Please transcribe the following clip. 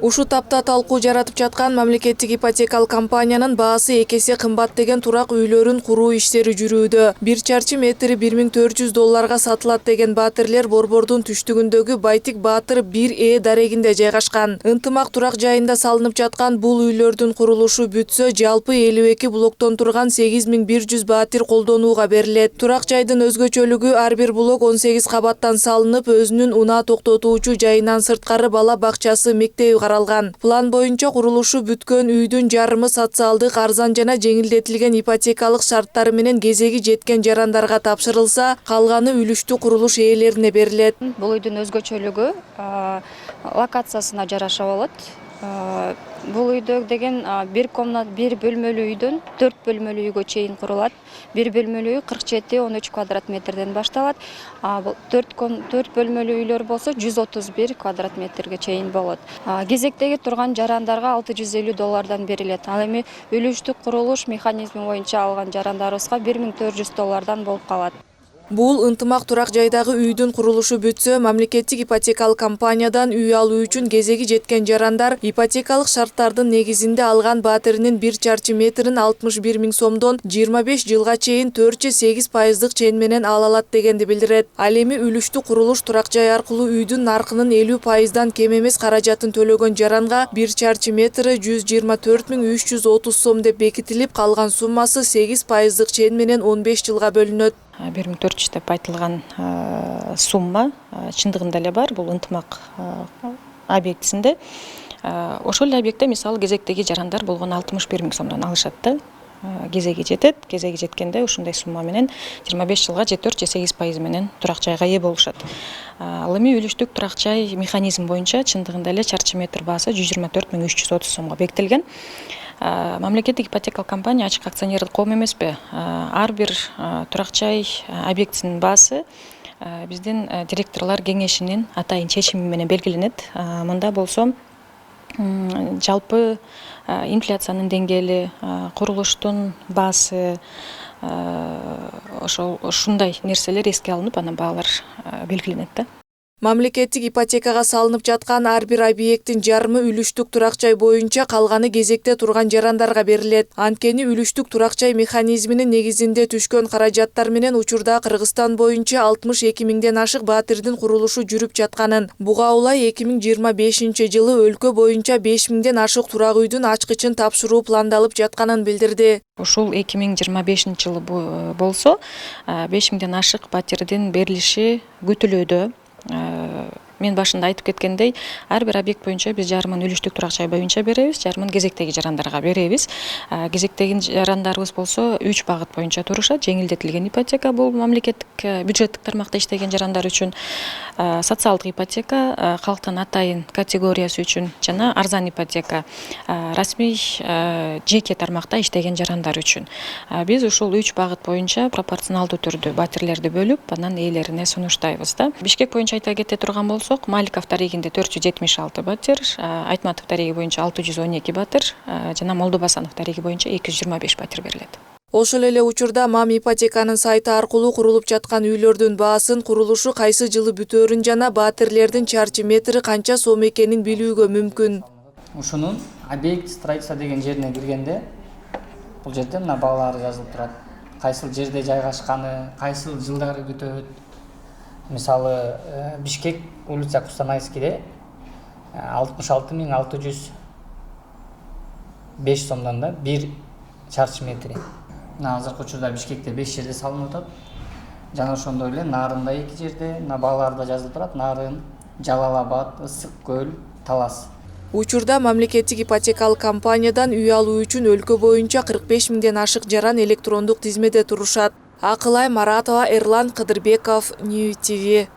Ушу тапта талкуу жаратып жаткан мамлекеттик ипотекалык компаниянын баасы экесе кымбат деген турак үйлөрүн куруу иштери жүрүүдө. 1 чарчы метри $1400 сатылат деген баатирлер Борбордун түштүгүндөгү Байтик Баатыр 1 дарегинде жайгашкан. Ынтымак турак жайында салынып жаткан бул үйлөрдүн курулушу бүтсө, жалпы 52 блоктон турган 8100 баатир колдонууга берилет. Турак жайдын өзгөчөлүгү ар бир блок 18 кабаттан салынып, өзүнүн унаа токтотуучу жайынан сырткары бала бакчасы, мектеби каралган. План боюнча курулушу бүткөн үйдүн жарымы социалдык, арзан жана жеңилдетилген ипотекалык шарттары менен кезеги жеткен жарандарга тапшырылса, калганы үлүштүү курулуш ээлерине берилет. Бул үйдүн өзгөчөлүгү локациясына жараша болот. Бул үйдө деген бир бөлмөлүү үйдөн 4 бөлмөлүү үйгө чейин курулат. Бир бөлмөлүү үй 47-13 квадрат метрден башталат. 4 бөлмөлүү үйлөр болсо 131 квадрат метрге чейин болот. Кезектеги турган жарандарга $650 берилет. Ал эми үлүштүк курулуш механизми боюнча алган жарандарыбызга $1400 болуп калат. Бул ынтымак турак жайдагы үйдүн курулушу бүтсө, мамлекеттик ипотекалык компаниядан үй алуу үчүн кезеги жеткен жарандар ипотекалык шарттардын негизинде алган баатиринин 1 чарчы метрин 61 000 сомдон 25 жылга чейин 4,8% чен менен ала алат дегенди билдирет. Ал эми үлүштүү курулуш турак жай аркылуу үйдүн наркынын 50%дан кем эмес каражатын төлөгөн жаранга 1 чарчы метри 124 330 сом деп бекитилип, калган суммасы 8% чен менен 15 жылга бөлүнөт. 1400 деп айтылган сумма чындыгында эле бар. Бул ынтымак объектисинде. Ошол эле объектте мисалы кезектеги жарандар болгон 61 000 сомдон алышат да. Кезеги жетет. Кезеги жеткенде ушундай сумма менен 25 жылга 4,8% менен турак жайга ээ болушат. Ал эми үлүштүк турак жай механизм боюнча чындыгында эле чарчы метр баасы 124 330 сомго бекитилген. Мамлекеттик ипотекалык компания ачык акционердик коом эмеспи. Ар бир турак жай объектисинин баасы биздин директорлор кеңешинин атайын чечими менен белгиленет. Мында болсо жалпы инфляциянын деңгээли, курулуштун баасы, ушундай нерселер эске алынып, анан баалар белгиленет да. Мамлекеттик ипотекага салынып жаткан ар бир объекттин жарымы үлүштүк турак жай боюнча, калганы кезекте турган жарандарга берилет. Анткени үлүштүк турак жай механизминин негизинде түшкөн каражаттар менен учурда Кыргызстан боюнча 62 000ден ашык баатирдин курулушу жүрүп жатканын. Буга улай 2025 жылы өлкө боюнча 5 000ден ашык турак үйдүн ачкычын тапшыруу пландалып жатканын билдирди. Ушул 2025 жылы болсо 5 000ден ашык баатирдин берилиши күтүлүүдө. Мен башында айтып кеткендей, ар бир объект боюнча биз жарымын үлүштүк турак жай боюнча беребиз, жарымын кезектеги жарандарга беребиз. Кезектеги жарандарыбыз болсо 3 багыт боюнча турушат. Жеңилдетилген ипотека бул мамлекеттик бюджеттик тармакта иштеген жарандар үчүн, социалдык ипотека калктын атайын категориясы үчүн жана арзан ипотека расмий жеке тармакта иштеген жарандар үчүн. Биз ушул 3 багыт боюнча пропорционалдуу түрдө баатирлерди бөлүп, анан ээлерине сунуштайбыз да. Бишкек боюнча айта кете турган болсок, Маликов дарегинде 476 баатир, Айтматов дареги боюнча 612 баатир, жана Молдобасанов дареги боюнча 225 баатир берилет. Ошол эле учурда Мам ипотеканын сайты аркылуу курулуп жаткан үйлөрдүн баасын, курулушу кайсы жылы бүтөөрүн жана баатирлердин чарчы метри канча сом экенин билүүгө мүмкүн. Ушунун объект строительства деген жерине киргенде, бул жерде мына баалары жазылып турат. Кайсыл жерде жайгашканы, кайсыл жылдары бүтөт. Мисалы, Бишкек, улица Кустанайскиде 66 605 сомдон да 1 чарчы метри. Азыркы учурда Бишкекте 5 жерде салынып атат. Жана ошондой эле Нарында 2 жерде, бааларда жазылып турат. Нарын, Жалал Абад, Ысык көл, Талас. Учурда мамлекеттик ипотекалык компаниядан үй алуу үчүн өлкө боюнча 45 000ден ашык жаран электрондук тизмеде турушат. Акылай Маратова, Эрлан Кыдырбеков, Нью ТВ.